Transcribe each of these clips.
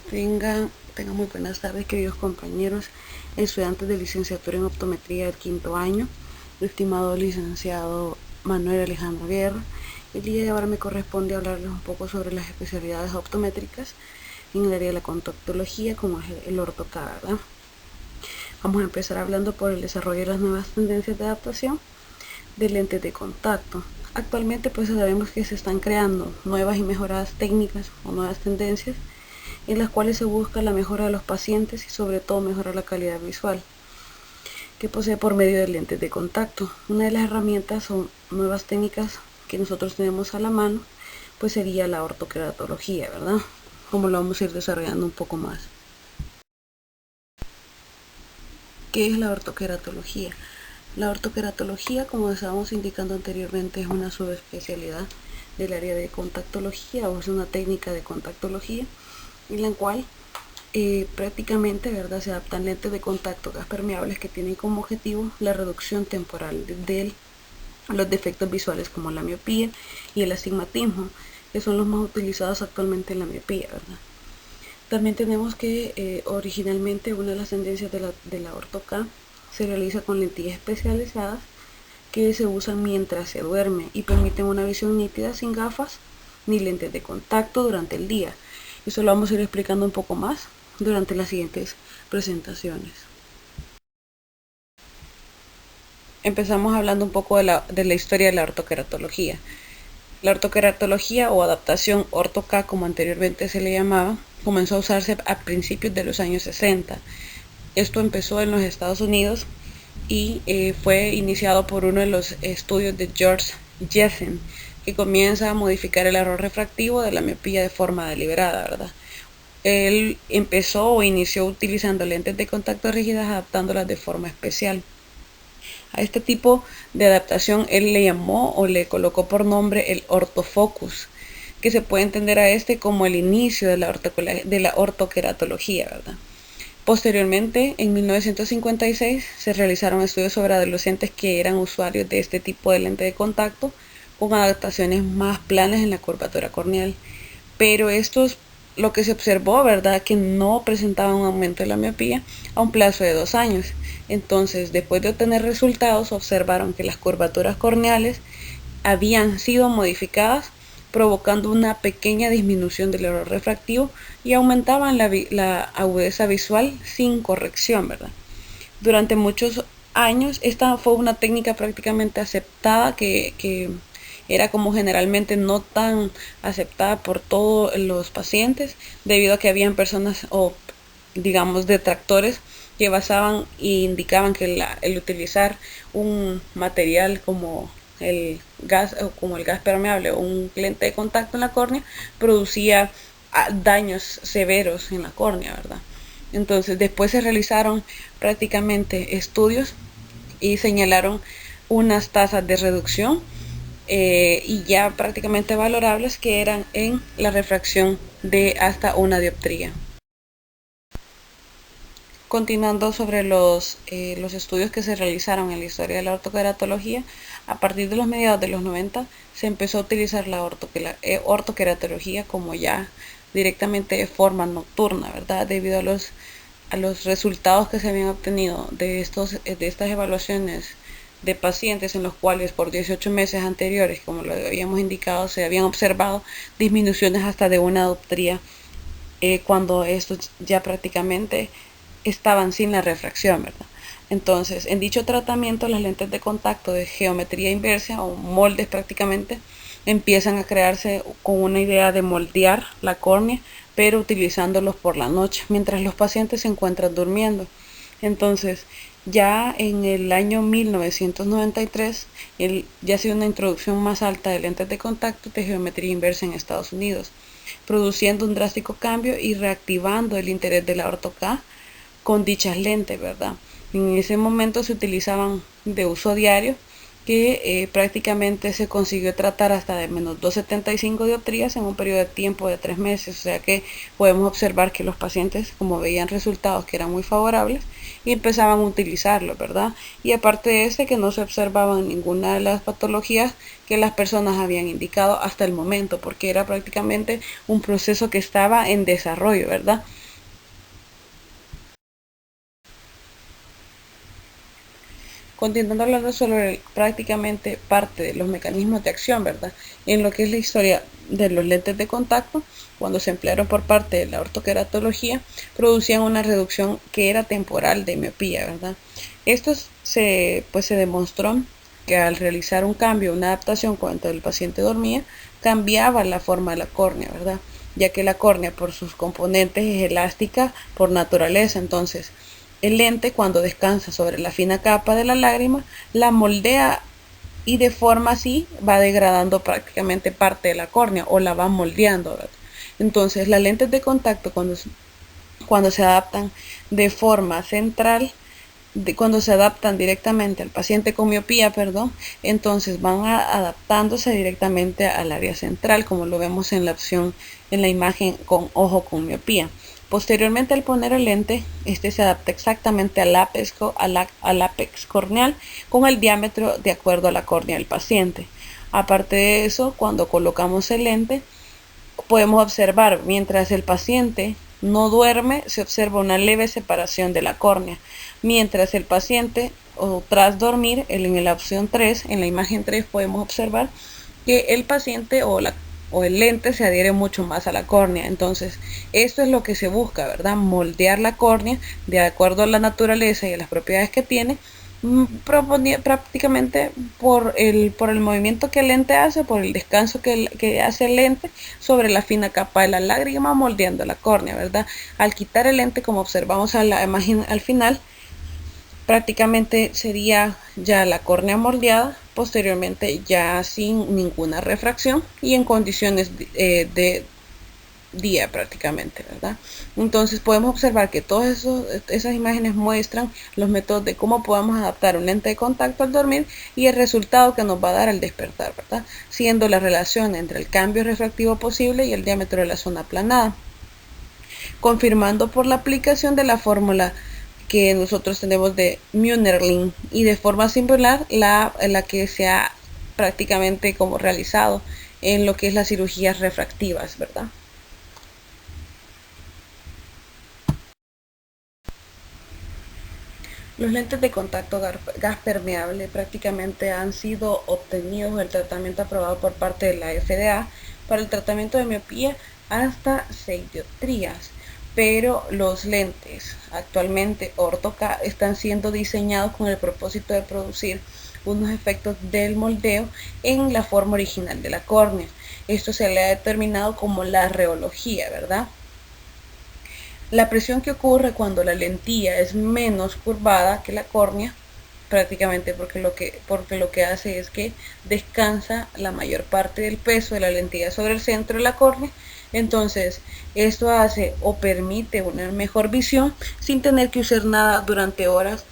Tengan muy buenas tardes, queridos compañeros, estudiantes de licenciatura en optometría del quinto año, estimado licenciado Manuel Alejandro Guerra. El día de ahora me corresponde hablarles un poco sobre las especialidades optométricas en el área de la contactología, como es el orto-K, ¿verdad? Vamos a empezar hablando por el desarrollo de las nuevas tendencias de adaptación de lentes de contacto. Actualmente pues sabemos que se están creando nuevas y mejoradas técnicas o nuevas tendencias en las cuales se busca la mejora de los pacientes y sobre todo mejorar la calidad visual que posee por medio de lentes de contacto. Una de las herramientas o nuevas técnicas que nosotros tenemos a la mano pues sería la ortoqueratología, ¿verdad? Como lo vamos a ir desarrollando un poco más. ¿Qué es la ortoqueratología? La ortoqueratología, como estábamos indicando anteriormente, es una subespecialidad del área de contactología o es una técnica de contactología en la cual prácticamente, ¿verdad?, se adaptan lentes de contacto gas permeables que tienen como objetivo la reducción temporal de los defectos visuales como la miopía y el astigmatismo, que son los más utilizados actualmente en la miopía, ¿verdad? También tenemos que originalmente una de las tendencias de la orto-K se realiza con lentillas especializadas que se usan mientras se duerme y permiten una visión nítida sin gafas ni lentes de contacto durante el día. Eso lo vamos a ir explicando un poco más durante las siguientes presentaciones. Empezamos hablando un poco de la historia de la ortoqueratología. La ortoqueratología o adaptación orto-K, como anteriormente se le llamaba, comenzó a usarse a principios de los años 60. Esto empezó en los Estados Unidos y fue iniciado por uno de los estudios de George Jessen, que comienza a modificar el error refractivo de la miopía de forma deliberada, ¿verdad? Él empezó o inició utilizando lentes de contacto rígidas, adaptándolas de forma especial. A este tipo de adaptación él le llamó o le colocó por nombre el ortofocus, que se puede entender a este como el inicio de la ortoqueratología, ¿verdad? Posteriormente, en 1956, se realizaron estudios sobre adolescentes que eran usuarios de este tipo de lente de contacto con adaptaciones más planas en la curvatura corneal. Pero estos, lo que se observó, ¿verdad?, que no presentaban un aumento de la miopía a un plazo de 2 años. Entonces, después de obtener resultados, observaron que las curvaturas corneales habían sido modificadas, provocando una pequeña disminución del error refractivo y aumentaban la agudeza visual sin corrección, ¿verdad? Durante muchos años esta fue una técnica prácticamente aceptada que era como generalmente no tan aceptada por todos los pacientes debido a que habían personas o digamos detractores que basaban e indicaban que el utilizar un material como el gas o como el gas permeable o un lente de contacto en la córnea producía daños severos en la córnea, ¿verdad? Entonces después se realizaron prácticamente estudios y señalaron unas tasas de reducción y ya prácticamente valorables que eran en la refracción de hasta una dioptría. Continuando sobre los estudios que se realizaron en la historia de la ortoqueratología, a partir de los mediados de los 90 se empezó a utilizar la ortoqueratología como ya directamente de forma nocturna, ¿verdad? Debido a los resultados que se habían obtenido de estas evaluaciones de pacientes en los cuales por 18 meses anteriores, como lo habíamos indicado, se habían observado disminuciones hasta de una dioptría cuando estos ya prácticamente estaban sin la refracción, ¿verdad? Entonces, en dicho tratamiento, las lentes de contacto de geometría inversa o moldes prácticamente empiezan a crearse con una idea de moldear la córnea, pero utilizándolos por la noche, mientras los pacientes se encuentran durmiendo. Entonces, ya en el año 1993, ya ha sido una introducción más alta de lentes de contacto de geometría inversa en Estados Unidos, produciendo un drástico cambio y reactivando el interés de la orto-K con dichas lentes, ¿verdad? En ese momento se utilizaban de uso diario que prácticamente se consiguió tratar hasta de menos 2,75 dioptrías en un periodo de tiempo de 3 meses. O sea que podemos observar que los pacientes, como veían resultados que eran muy favorables, y empezaban a utilizarlo, ¿verdad? Y aparte de este, que no se observaban ninguna de las patologías que las personas habían indicado hasta el momento, porque era prácticamente un proceso que estaba en desarrollo, ¿verdad? Continuando hablando sobre prácticamente parte de los mecanismos de acción, ¿verdad? En lo que es la historia de los lentes de contacto, cuando se emplearon por parte de la ortoqueratología, producían una reducción que era temporal de miopía, ¿verdad? Esto se demostró que al realizar un cambio, una adaptación cuando el paciente dormía, cambiaba la forma de la córnea, ¿verdad? Ya que la córnea por sus componentes es elástica por naturaleza, entonces el lente, cuando descansa sobre la fina capa de la lágrima, la moldea y de forma así va degradando prácticamente parte de la córnea o la va moldeando, ¿verdad? Entonces las lentes de contacto cuando se adaptan de forma central, cuando se adaptan directamente al paciente con miopía, perdón, entonces van adaptándose directamente al área central, como lo vemos en la opción, en la imagen con ojo con miopía. Posteriormente, al poner el lente, este se adapta exactamente al ápex corneal con el diámetro de acuerdo a la córnea del paciente. Aparte de eso, cuando colocamos el lente, podemos observar mientras el paciente no duerme, se observa una leve separación de la córnea, mientras el paciente o tras dormir, en la opción 3, en la imagen 3 podemos observar que el paciente o el lente se adhiere mucho más a la córnea. Entonces, esto es lo que se busca, ¿verdad? Moldear la córnea de acuerdo a la naturaleza y a las propiedades que tiene, prácticamente por el movimiento que el lente hace, por el descanso que hace el lente sobre la fina capa de la lágrima, moldeando la córnea, ¿verdad? Al quitar el lente, como observamos a la imagen al final, prácticamente sería ya la córnea moldeada, posteriormente ya sin ninguna refracción y en condiciones de día prácticamente, ¿verdad? Entonces podemos observar que todas esas imágenes muestran los métodos de cómo podemos adaptar un lente de contacto al dormir y el resultado que nos va a dar al despertar, ¿verdad? Siendo la relación entre el cambio refractivo posible y el diámetro de la zona aplanada, confirmando por la aplicación de la fórmula que nosotros tenemos de Münnerlin y de forma similar la que se ha prácticamente como realizado en lo que es las cirugías refractivas, ¿verdad? Los lentes de contacto gas permeable prácticamente han sido obtenidos del tratamiento aprobado por parte de la FDA para el tratamiento de miopía hasta 6 dioptrías, pero los lentes actualmente Ortho-K están siendo diseñados con el propósito de producir unos efectos del moldeo en la forma original de la córnea. Esto se le ha determinado como la reología, ¿verdad? La presión que ocurre cuando la lentilla es menos curvada que la córnea, prácticamente porque lo que hace es que descansa la mayor parte del peso de la lentilla sobre el centro de la córnea. Entonces, esto hace o permite una mejor visión sin tener que usar nada durante horas,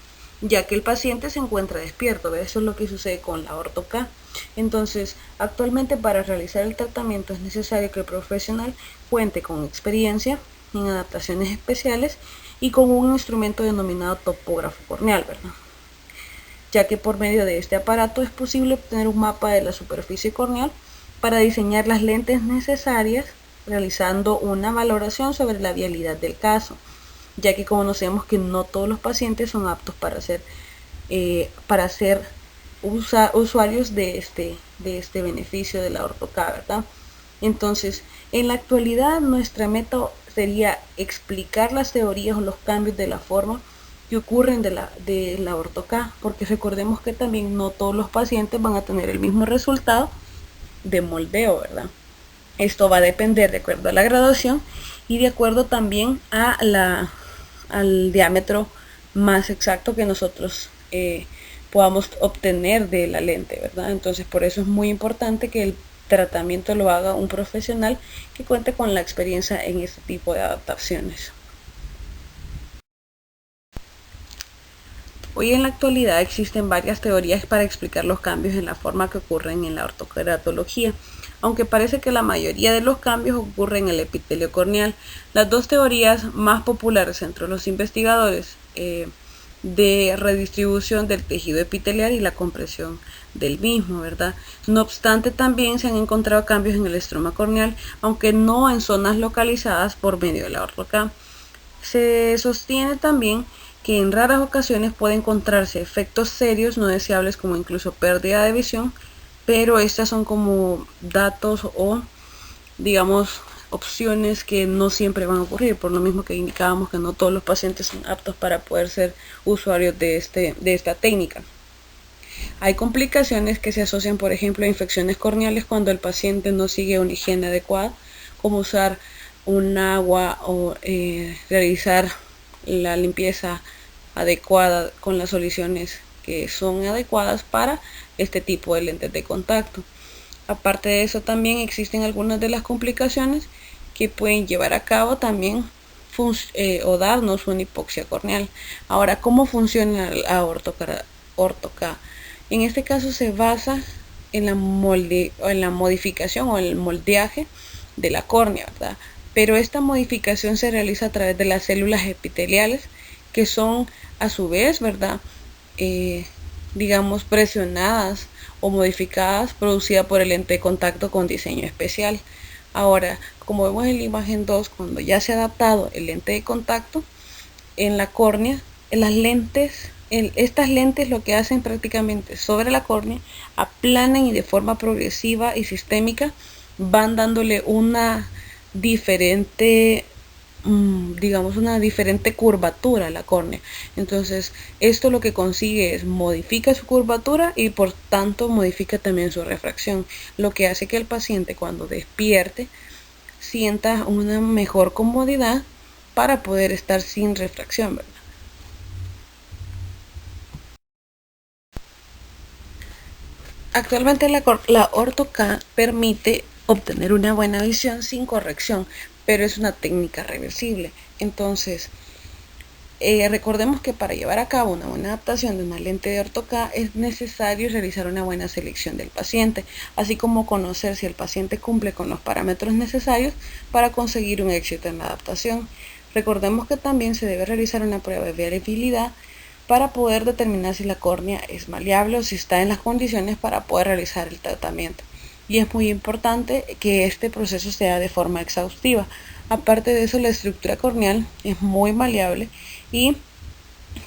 ya que el paciente se encuentra despierto. Eso es lo que sucede con la Ortho-K. Entonces, actualmente para realizar el tratamiento es necesario que el profesional cuente con experiencia en adaptaciones especiales y con un instrumento denominado topógrafo corneal, ¿verdad? Ya que por medio de este aparato es posible obtener un mapa de la superficie corneal para diseñar las lentes necesarias, realizando una valoración sobre la vialidad del caso, ya que conocemos que no todos los pacientes son aptos para ser usuarios de este beneficio de la Ortho-K, ¿verdad? Entonces, en la actualidad nuestra meta sería explicar las teorías o los cambios de la forma que ocurren de la Ortho-K, porque recordemos que también no todos los pacientes van a tener el mismo resultado de moldeo, ¿verdad? Esto va a depender de acuerdo a la graduación y de acuerdo también al diámetro más exacto que nosotros podamos obtener de la lente, ¿verdad? Entonces por eso es muy importante que el tratamiento lo haga un profesional que cuente con la experiencia en este tipo de adaptaciones. Hoy en la actualidad existen varias teorías para explicar los cambios en la forma que ocurren en la ortoqueratología, aunque parece que la mayoría de los cambios ocurren en el epitelio corneal. Las dos teorías más populares entre los investigadores de redistribución del tejido epitelial y la compresión del mismo, ¿verdad? No obstante, también se han encontrado cambios en el estroma corneal, aunque no en zonas localizadas por medio de la ortoca. Se sostiene también que en raras ocasiones puede encontrarse efectos serios no deseables como incluso pérdida de visión, pero estas son como datos o digamos opciones que no siempre van a ocurrir, por lo mismo que indicábamos que no todos los pacientes son aptos para poder ser usuarios de esta técnica. Hay complicaciones que se asocian, por ejemplo, a infecciones corneales cuando el paciente no sigue una higiene adecuada, como usar un agua o realizar la limpieza adecuada con las soluciones que son adecuadas para este tipo de lentes de contacto. Aparte de eso, también existen algunas de las complicaciones que pueden llevar a cabo también o darnos una hipoxia corneal. Ahora, ¿cómo funciona la ortoca? En este caso se basa en la modificación o el moldeaje de la córnea, ¿verdad? Pero esta modificación se realiza a través de las células epiteliales, que son a su vez, ¿verdad? Digamos, presionadas o modificadas, producidas por el lente de contacto con diseño especial. Ahora, como vemos en la imagen 2, cuando ya se ha adaptado el lente de contacto en la córnea, estas lentes lo que hacen prácticamente sobre la córnea, aplanan y de forma progresiva y sistémica van dándole una diferente digamos una diferente curvatura a la córnea. Entonces esto lo que consigue es modifica su curvatura y por tanto modifica también su refracción, lo que hace que el paciente cuando despierte sienta una mejor comodidad para poder estar sin refracción, ¿verdad? Actualmente la ortoca permite obtener una buena visión sin corrección, pero es una técnica reversible. Entonces, recordemos que para llevar a cabo una buena adaptación de una lente de ortoca es necesario realizar una buena selección del paciente, así como conocer si el paciente cumple con los parámetros necesarios para conseguir un éxito en la adaptación. Recordemos que también se debe realizar una prueba de viabilidad para poder determinar si la córnea es maleable o si está en las condiciones para poder realizar el tratamiento. Y es muy importante que este proceso sea de forma exhaustiva. Aparte de eso, la estructura corneal es muy maleable y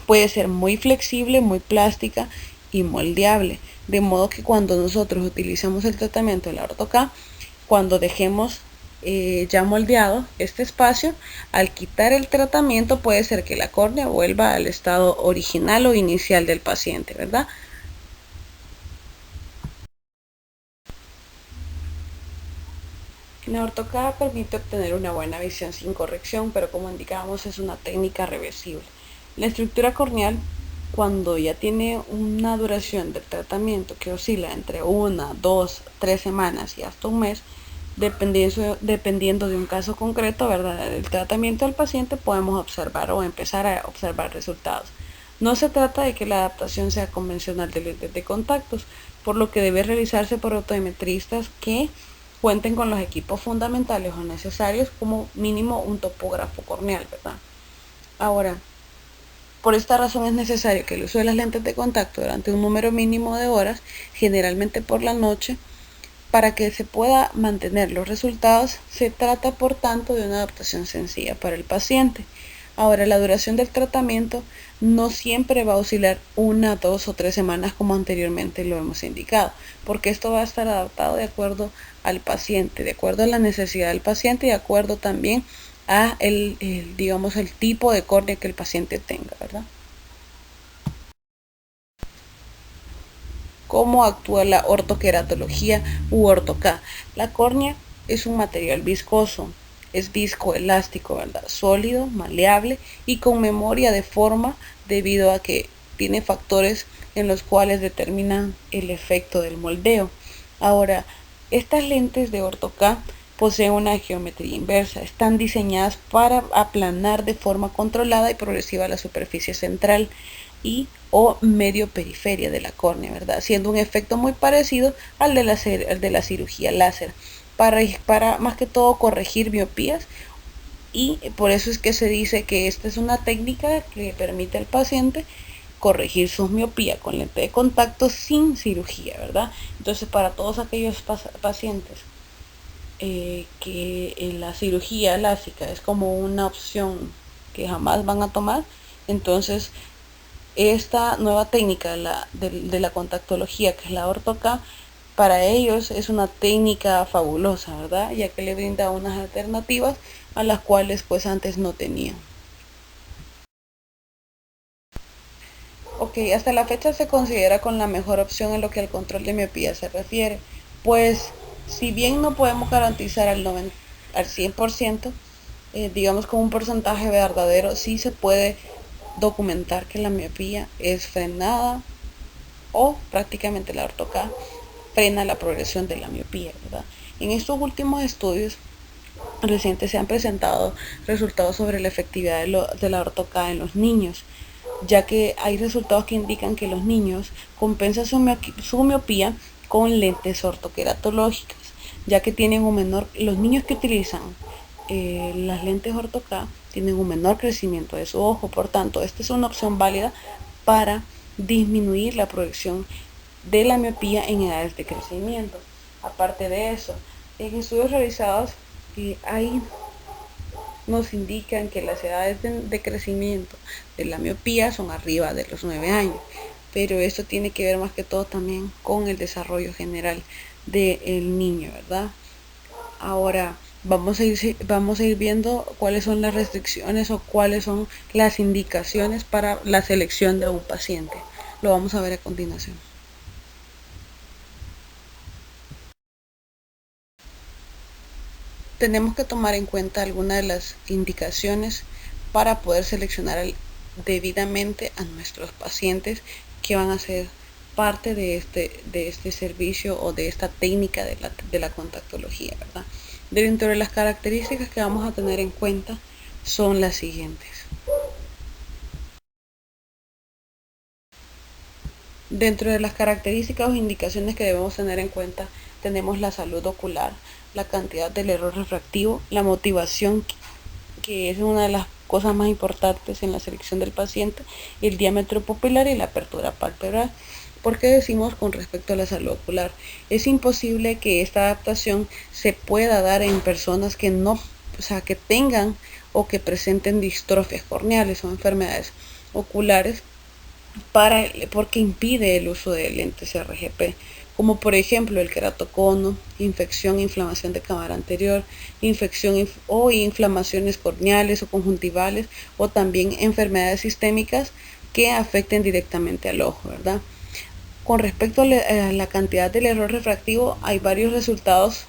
puede ser muy flexible, muy plástica y moldeable. De modo que cuando nosotros utilizamos el tratamiento de la ortoca, cuando dejemos ya moldeado este espacio, al quitar el tratamiento puede ser que la córnea vuelva al estado original o inicial del paciente, ¿verdad? La ortoca permite obtener una buena visión sin corrección, pero como indicábamos es una técnica reversible. La estructura corneal, cuando ya tiene una duración del tratamiento que oscila entre 1, 2, 3 semanas y hasta un mes, dependiendo de un caso concreto, ¿verdad? Del tratamiento del paciente, podemos observar o empezar a observar resultados. No se trata de que la adaptación sea convencional de lentes de contactos, por lo que debe realizarse por optometristas que cuenten con los equipos fundamentales o necesarios, como mínimo un topógrafo corneal, ¿verdad? Ahora, por esta razón es necesario que el uso de las lentes de contacto durante un número mínimo de horas, generalmente por la noche, para que se pueda mantener los resultados. Se trata por tanto de una adaptación sencilla para el paciente. Ahora, la duración del tratamiento no siempre va a oscilar 1, 2 o 3 semanas como anteriormente lo hemos indicado, porque esto va a estar adaptado de acuerdo al paciente, de acuerdo a la necesidad del paciente y de acuerdo también a digamos, el tipo de córnea que el paciente tenga, ¿verdad? ¿Cómo actúa la ortoqueratología u ortoca? La córnea es un material viscoso, es viscoelástico, ¿verdad? Sólido, maleable y con memoria de forma debido a que tiene factores en los cuales determinan el efecto del moldeo. Ahora, estas lentes de ortoca poseen una geometría inversa. Están diseñadas para aplanar de forma controlada y progresiva la superficie central y o medio periferia de la córnea, ¿verdad? Siendo un efecto muy parecido al de la cirugía láser, para más que todo corregir miopías, y por eso es que se dice que esta es una técnica que permite al paciente corregir su miopía con lente de contacto sin cirugía, ¿verdad? Entonces, para todos aquellos pacientes que la cirugía lásica es como una opción que jamás van a tomar, entonces esta nueva técnica de la contactología, que es la orto-K, para ellos es una técnica fabulosa, ¿verdad? Ya que le brinda unas alternativas a las cuales pues antes no tenían. Ok, hasta la fecha se considera con la mejor opción en lo que al control de miopía se refiere, pues si bien no podemos garantizar al 100%, digamos con un porcentaje verdadero, sí se puede documentar que la miopía es frenada o prácticamente la orto-K frena la progresión de la miopía, ¿verdad? En estos últimos estudios recientes se han presentado resultados sobre la efectividad de la orto-K en los niños, ya que hay resultados que indican que los niños compensan su miopía con lentes ortoqueratológicas, ya que tienen los niños que utilizan las lentes orto-K tienen un menor crecimiento de su ojo. Por tanto, esta es una opción válida para disminuir la proyección de la miopía en edades de crecimiento. Aparte de eso, en estudios realizados hay nos indican que las edades de crecimiento de la miopía son arriba de los 9 años, pero esto tiene que ver más que todo también con el desarrollo general del niño, ¿verdad? Ahora vamos a ir viendo cuáles son las restricciones o cuáles son las indicaciones para la selección de un paciente. Lo vamos a ver a continuación. Tenemos que tomar en cuenta algunas de las indicaciones para poder seleccionar debidamente a nuestros pacientes que van a ser parte de este servicio o de esta técnica de la contactología, ¿verdad? Dentro de las características que vamos a tener en cuenta son las siguientes. Dentro de las características o indicaciones que debemos tener en cuenta tenemos la salud ocular, la cantidad del error refractivo, la motivación, que es una de las cosas más importantes en la selección del paciente, el diámetro pupilar y la apertura palpebral. ¿Por qué decimos con respecto a la salud ocular? Es imposible que esta adaptación se pueda dar en personas que no, o sea, que tengan o que presenten distrofias corneales o enfermedades oculares porque impide el uso de lentes RGP, como por ejemplo el queratocono, infección, inflamación de cámara anterior, infección o inflamaciones corneales o conjuntivales, o también enfermedades sistémicas que afecten directamente al ojo, ¿verdad? Con respecto a la cantidad del error refractivo, hay varios resultados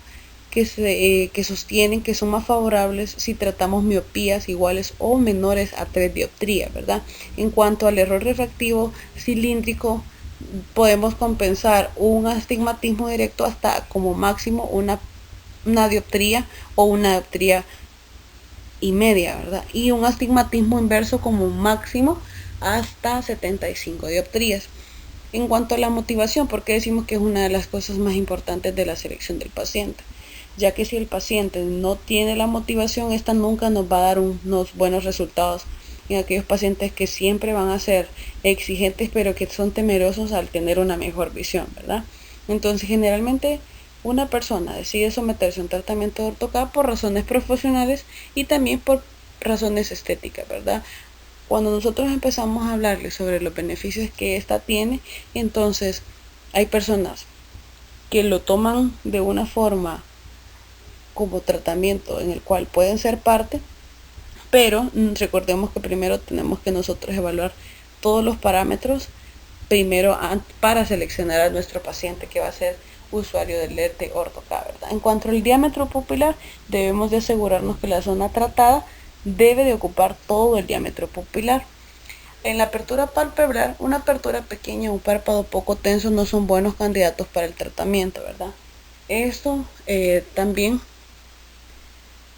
que sostienen que son más favorables si tratamos miopías iguales o menores a 3 dioptrías, ¿verdad? En cuanto al error refractivo cilíndrico, podemos compensar un astigmatismo directo hasta como máximo una dioptría o una dioptría y media, ¿verdad? Y un astigmatismo inverso como máximo hasta 75 dioptrías. En cuanto a la motivación, ¿por qué decimos que es una de las cosas más importantes de la selección del paciente? Ya que si el paciente no tiene la motivación, esta nunca nos va a dar unos buenos resultados en aquellos pacientes que siempre van a ser exigentes, pero que son temerosos al tener una mejor visión, ¿verdad? Entonces, generalmente una persona decide someterse a un tratamiento de orto-K por razones profesionales y también por razones estéticas, ¿verdad? Cuando nosotros empezamos a hablarles sobre los beneficios que esta tiene, entonces hay personas que lo toman de una forma como tratamiento en el cual pueden ser parte, pero recordemos que primero tenemos que nosotros evaluar todos los parámetros primero para seleccionar a nuestro paciente que va a ser usuario del lente orto-K, ¿verdad? En cuanto al diámetro pupilar, debemos de asegurarnos que la zona tratada debe de ocupar todo el diámetro pupilar. En la apertura palpebral, una apertura pequeña o un párpado poco tenso no son buenos candidatos para el tratamiento, ¿verdad? Esto también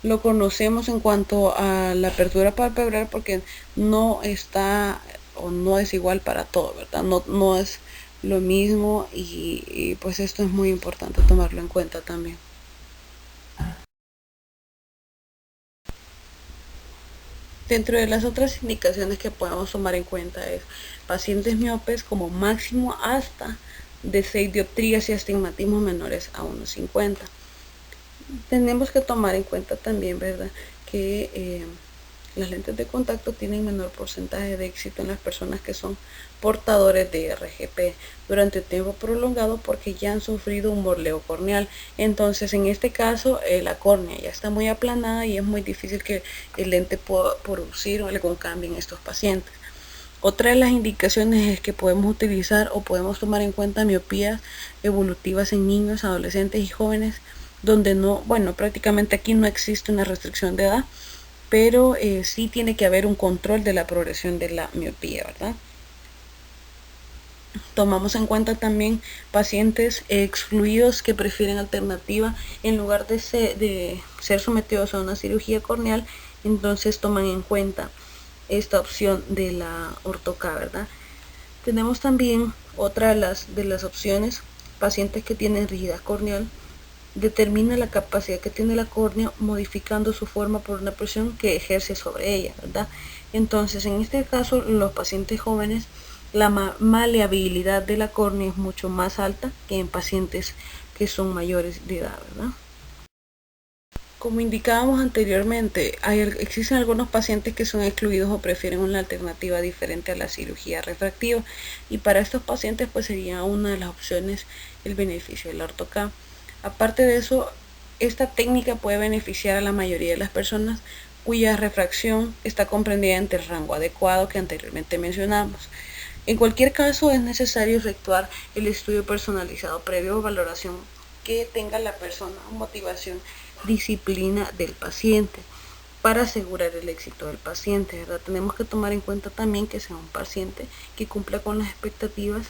lo conocemos en cuanto a la apertura palpebral porque no está o no es igual para todo, ¿verdad? No es lo mismo y pues esto es muy importante tomarlo en cuenta también. Dentro de las otras indicaciones que podemos tomar en cuenta es pacientes miopes como máximo hasta de 6 dioptrías y astigmatismos menores a 1,50. Tenemos que tomar en cuenta también, ¿verdad?, que las lentes de contacto tienen menor porcentaje de éxito en las personas que son portadores de RGP durante un tiempo prolongado porque ya han sufrido un borleo corneal. Entonces, en este caso, la córnea ya está muy aplanada y es muy difícil que el lente pueda producir algún cambio en estos pacientes. Otra de las indicaciones es que podemos utilizar o podemos tomar en cuenta miopías evolutivas en niños, adolescentes y jóvenes, donde no, bueno, prácticamente aquí no existe una restricción de edad, pero sí tiene que haber un control de la progresión de la miopía, ¿verdad? Tomamos en cuenta también pacientes excluidos que prefieren alternativa en lugar de ser sometidos a una cirugía corneal, entonces toman en cuenta esta opción de la ortoca, ¿verdad? Tenemos también otra de las opciones, pacientes que tienen rigidez corneal, determina la capacidad que tiene la córnea modificando su forma por una presión que ejerce sobre ella, ¿verdad? Entonces, en este caso, los pacientes jóvenes, la maleabilidad de la córnea es mucho más alta que en pacientes que son mayores de edad, ¿verdad? Como indicábamos anteriormente, existen algunos pacientes que son excluidos o prefieren una alternativa diferente a la cirugía refractiva y para estos pacientes pues sería una de las opciones el beneficio del ortoca. Aparte de eso, esta técnica puede beneficiar a la mayoría de las personas cuya refracción está comprendida entre el rango adecuado que anteriormente mencionamos. En cualquier caso, es necesario efectuar el estudio personalizado previo a valoración que tenga la persona, motivación, disciplina del paciente para asegurar el éxito del paciente, ¿verdad? Tenemos que tomar en cuenta también que sea un paciente que cumpla con las expectativas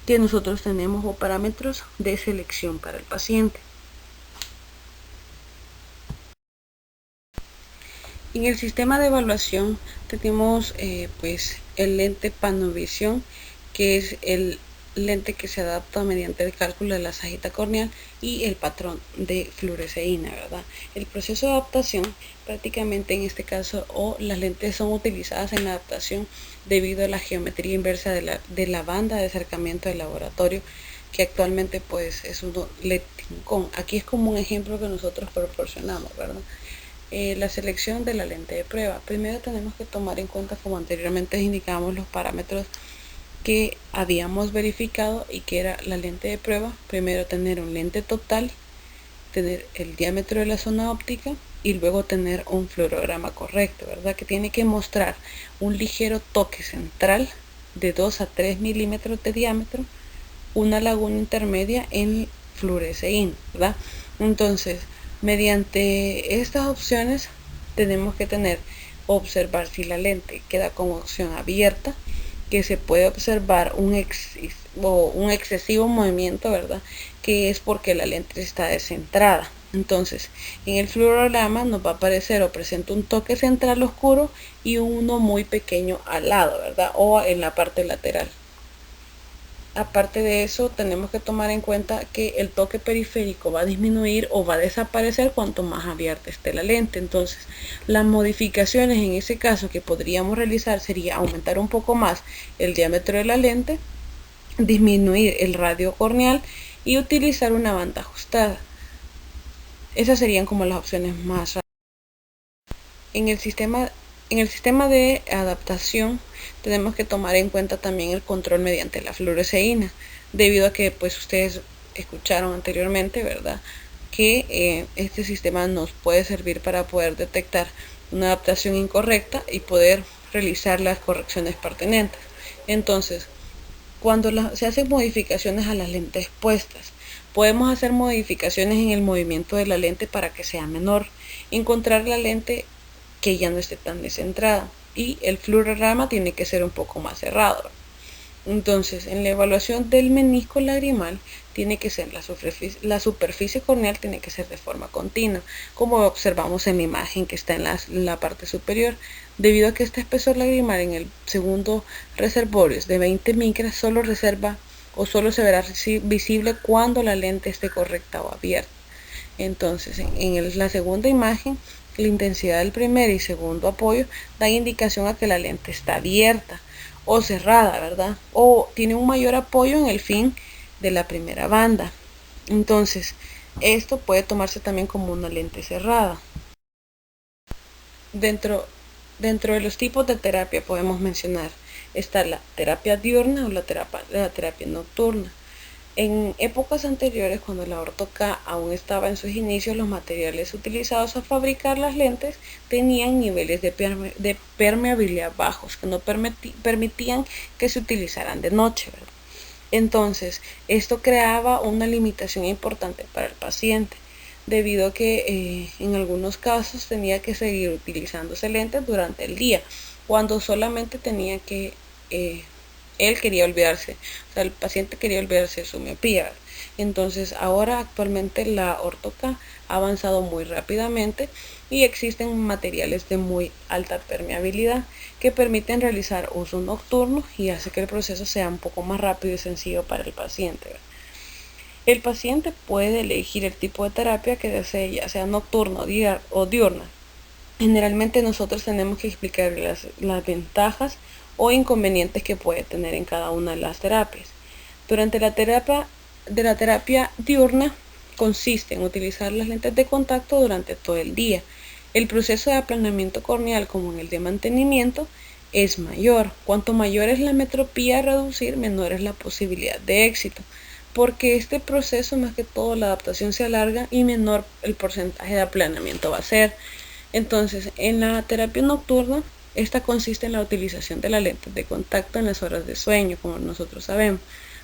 que nosotros tenemos o parámetros de selección para el paciente. En el sistema de evaluación tenemos pues el lente Panovisión, que es el lente que se adapta mediante el cálculo de la sajita corneal y el patrón de fluoresceína, ¿verdad? El proceso de adaptación prácticamente en este caso o las lentes son utilizadas en la adaptación debido a la geometría inversa de la banda de acercamiento del laboratorio que actualmente pues es un LED Tincon. Aquí es como un ejemplo que nosotros proporcionamos, ¿verdad? La selección de la lente de prueba. Primero tenemos que tomar en cuenta, como anteriormente indicamos, los parámetros que habíamos verificado y que era la lente de prueba. Primero tener un lente total, tener el diámetro de la zona óptica y luego tener un fluorograma correcto, ¿verdad? Que tiene que mostrar un ligero toque central de 2 a 3 milímetros de diámetro, una laguna intermedia en fluoresceína, ¿verdad? Entonces, mediante estas opciones tenemos que observar si la lente queda con opción abierta, que se puede observar un excesivo movimiento, ¿verdad? Que es porque la lente está descentrada. Entonces, en el fluorograma nos va a aparecer o presenta un toque central oscuro y uno muy pequeño al lado, ¿verdad? O en la parte lateral. Aparte de eso, tenemos que tomar en cuenta que el toque periférico va a disminuir o va a desaparecer cuanto más abierta esté la lente. Entonces, las modificaciones en ese caso que podríamos realizar sería aumentar un poco más el diámetro de la lente, disminuir el radio corneal y utilizar una banda ajustada. Esas serían como las opciones más rápidas. En el sistema de adaptación tenemos que tomar en cuenta también el control mediante la fluoresceína, debido a que pues ustedes escucharon anteriormente, ¿verdad? Que este sistema nos puede servir para poder detectar una adaptación incorrecta y poder realizar las correcciones pertinentes. Entonces, cuando se hacen modificaciones a las lentes puestas, podemos hacer modificaciones en el movimiento de la lente para que sea menor, encontrar la lente que ya no esté tan descentrada y el fluorograma tiene que ser un poco más cerrado. Entonces, en la evaluación del menisco lagrimal tiene que ser la superficie corneal tiene que ser de forma continua, como observamos en la imagen que está en la parte superior, debido a que este espesor lagrimal en el segundo reservorio es de 20 micras, solo reserva o solo se verá visible cuando la lente esté correcta o abierta. Entonces, en la segunda imagen, la intensidad del primer y segundo apoyo da indicación a que la lente está abierta o cerrada, ¿verdad? O tiene un mayor apoyo en el fin de la primera banda. Entonces, esto puede tomarse también como una lente cerrada. Dentro, dentro de los tipos de terapia podemos mencionar, está la terapia diurna o la terapia nocturna. En épocas anteriores, cuando la ortoca aún estaba en sus inicios, los materiales utilizados a fabricar las lentes tenían niveles de permeabilidad bajos que no permitían que se utilizaran de noche, ¿verdad? Entonces, esto creaba una limitación importante para el paciente, debido a que en algunos casos tenía que seguir utilizándose lentes durante el día, cuando solamente tenía que él quería olvidarse, o sea, el paciente quería olvidarse de su miopía. Entonces, ahora actualmente la ortoca ha avanzado muy rápidamente y existen materiales de muy alta permeabilidad que permiten realizar uso nocturno y hace que el proceso sea un poco más rápido y sencillo para el paciente. El paciente puede elegir el tipo de terapia que desee, ya sea nocturna o diurna. Generalmente nosotros tenemos que explicar las ventajas o inconvenientes que puede tener en cada una de las terapias. Durante la terapia diurna consiste en utilizar las lentes de contacto durante todo el día. El proceso de aplanamiento corneal, como en el de mantenimiento, es mayor. Cuanto mayor es la metropía a reducir, menor es la posibilidad de éxito, porque este proceso, más que todo, la adaptación se alarga y menor el porcentaje de aplanamiento va a ser. Entonces, en la terapia nocturna, esta consiste en la utilización de las lentes de contacto en las horas de sueño, como nosotros sabemos,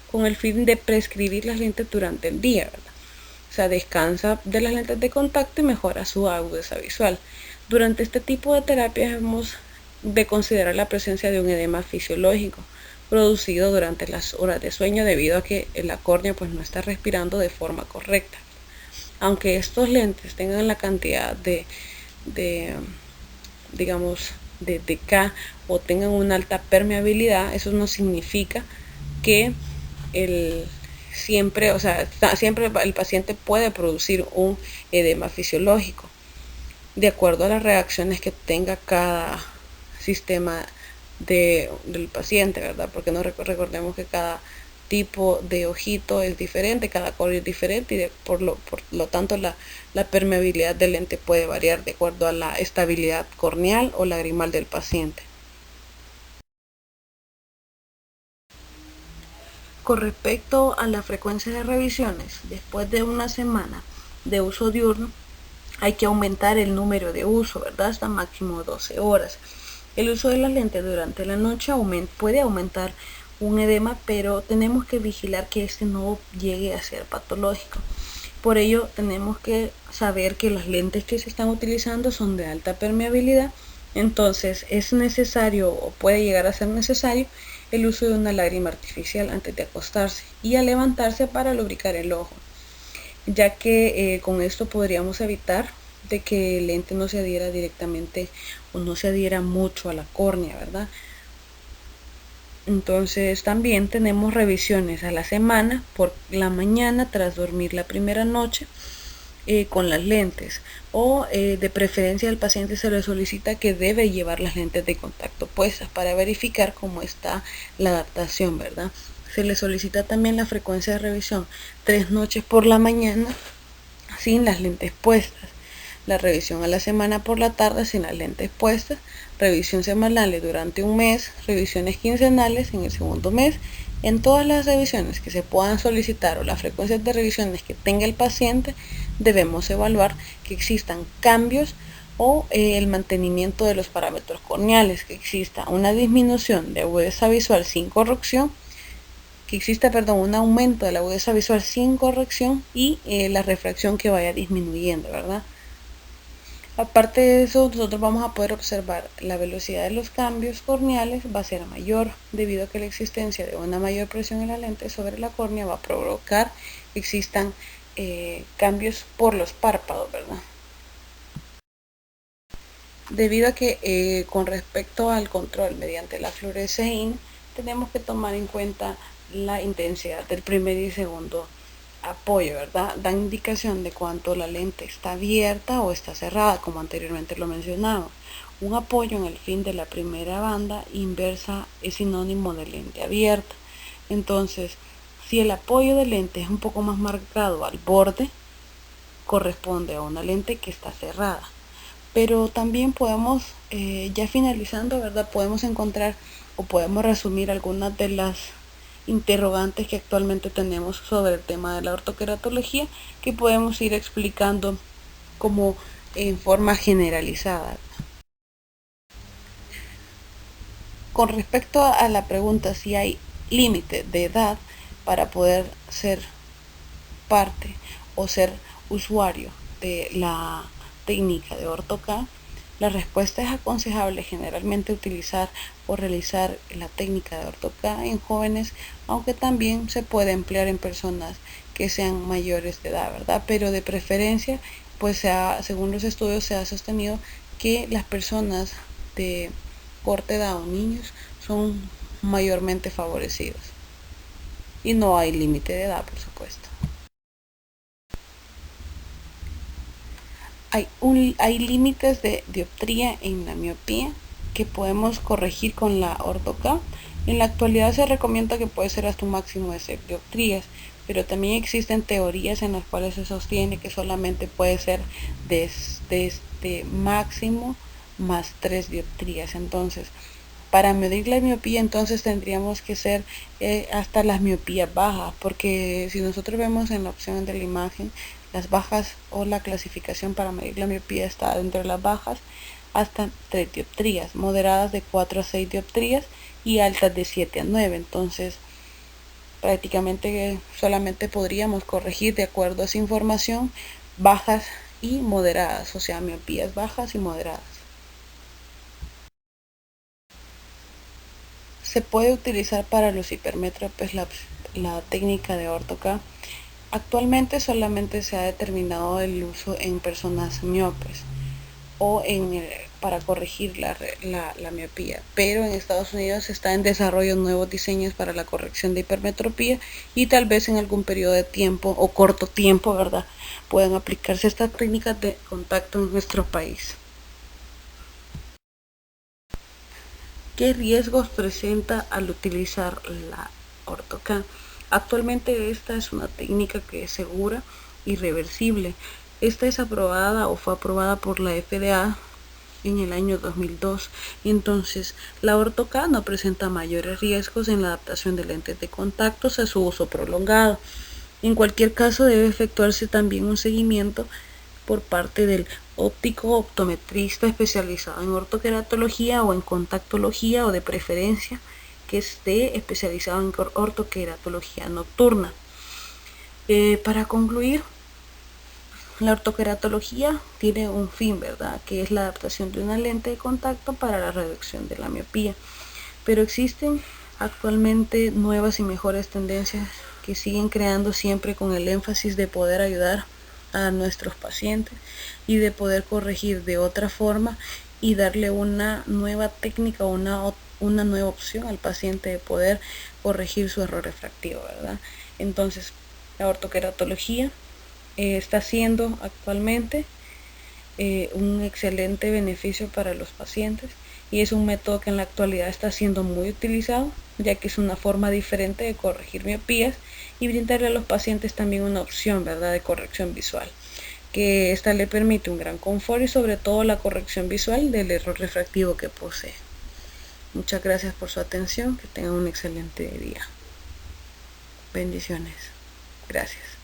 con el fin de prescribir las lentes durante el día, ¿verdad? O sea, descansa de las lentes de contacto y mejora su agudeza visual. Durante este tipo de terapias hemos de considerar la presencia de un edema fisiológico producido durante las horas de sueño, debido a que la córnea pues no está respirando de forma correcta. Aunque estos lentes tengan la cantidad de digamos, de K o tengan una alta permeabilidad, eso no significa que siempre el paciente puede producir un edema fisiológico, de acuerdo a las reacciones que tenga cada sistema del paciente, ¿verdad? Porque no recordemos que cada tipo de ojito es diferente, cada córnea es diferente y por lo tanto la permeabilidad del lente puede variar de acuerdo a la estabilidad corneal o lagrimal del paciente. Con respecto a la frecuencia de revisiones, después de una semana de uso diurno, hay que aumentar el número de uso, ¿verdad? Hasta máximo 12 horas. El uso de las lentes durante la noche puede aumentar un edema, pero tenemos que vigilar que este no llegue a ser patológico. Por ello, tenemos que saber que las lentes que se están utilizando son de alta permeabilidad. Entonces, es necesario o puede llegar a ser necesario el uso de una lágrima artificial antes de acostarse y al levantarse para lubricar el ojo, ya que con esto podríamos evitar de que el lente no se adhiera directamente o no se adhiera mucho a la córnea, ¿verdad? Entonces también tenemos revisiones a la semana por la mañana tras dormir la primera noche con las lentes, o de preferencia al paciente se le solicita que debe llevar las lentes de contacto puestas para verificar cómo está la adaptación, ¿verdad? Se le solicita también la frecuencia de revisión 3 noches por la mañana sin las lentes puestas, la revisión a la semana por la tarde sin las lentes puestas, revisión semanal durante un mes, revisiones quincenales en el segundo mes. En todas las revisiones que se puedan solicitar o las frecuencias de revisiones que tenga el paciente, debemos evaluar que existan cambios o el mantenimiento de los parámetros corneales, que exista una disminución de agudeza visual sin corrección, un aumento de la agudeza visual sin corrección y la refracción que vaya disminuyendo, ¿verdad? Aparte de eso, nosotros vamos a poder observar la velocidad de los cambios corneales va a ser mayor, debido a que la existencia de una mayor presión en la lente sobre la córnea va a provocar que existan cambios por los párpados, ¿verdad? Debido a que con respecto al control mediante la fluoresceína, tenemos que tomar en cuenta la intensidad del primer y segundo apoyo, ¿verdad? Dan indicación de cuánto la lente está abierta o está cerrada, como anteriormente lo mencionaba. Un apoyo en el fin de la primera banda inversa es sinónimo de lente abierta. Entonces, si el apoyo de lente es un poco más marcado al borde, corresponde a una lente que está cerrada. Pero también podemos, ya finalizando, ¿verdad? Podemos encontrar o podemos resumir algunas de las interrogantes que actualmente tenemos sobre el tema de la ortoqueratología, que podemos ir explicando como en forma generalizada. Con respecto a la pregunta si hay límite de edad para poder ser parte o ser usuario de la técnica de OrtoK, la respuesta es aconsejable generalmente utilizar o realizar la técnica de OrtoK en jóvenes, aunque también se puede emplear en personas que sean mayores de edad, ¿verdad? Pero de preferencia, pues según los estudios se ha sostenido que las personas de corta edad o niños son mayormente favorecidos. Y no hay límite de edad, por supuesto. Hay límites de dioptría en la miopía que podemos corregir con la OrtoK. En la actualidad se recomienda que puede ser hasta un máximo de 6 dioptrías, pero también existen teorías en las cuales se sostiene que solamente puede ser desde máximo más 3 dioptrías. Entonces, para medir la miopía, entonces tendríamos que ser hasta las miopías bajas, porque si nosotros vemos en la opción de la imagen, las bajas o la clasificación para medir la miopía está dentro de las bajas hasta 3 dioptrías, moderadas de 4 a 6 dioptrías y altas de 7 a 9. Entonces, prácticamente solamente podríamos corregir de acuerdo a esa información bajas y moderadas, o sea, miopías bajas y moderadas. Se puede utilizar para los hipermétropes la técnica de OrtoK. Actualmente solamente se ha determinado el uso en personas miopes o para corregir la miopía, pero en Estados Unidos está en desarrollo nuevos diseños para la corrección de hipermetropía y tal vez en algún periodo de tiempo o corto tiempo, ¿verdad?, puedan aplicarse estas técnicas de contacto en nuestro país. ¿Qué riesgos presenta al utilizar la OrtoK? Actualmente esta es una técnica que es segura y reversible. Esta es aprobada o fue aprobada por la FDA en el año 2002. Y entonces la OrtoK no presenta mayores riesgos en la adaptación de lentes de contactos a su uso prolongado. En cualquier caso debe efectuarse también un seguimiento por parte del óptico optometrista especializado en ortoqueratología o en contactología, o de preferencia que esté especializado en ortoqueratología nocturna. Para concluir, la ortoqueratología tiene un fin, ¿verdad?, que es la adaptación de una lente de contacto para la reducción de la miopía. Pero existen actualmente nuevas y mejores tendencias que siguen creando siempre con el énfasis de poder ayudar a nuestros pacientes y de poder corregir de otra forma y darle una nueva técnica o una nueva opción al paciente de poder corregir su error refractivo, ¿verdad? Entonces, la ortoqueratología está siendo actualmente un excelente beneficio para los pacientes y es un método que en la actualidad está siendo muy utilizado, ya que es una forma diferente de corregir miopías y brindarle a los pacientes también una opción, ¿verdad?, de corrección visual, que esta le permite un gran confort y sobre todo la corrección visual del error refractivo que posee. Muchas gracias por su atención, que tengan un excelente día. Bendiciones. Gracias.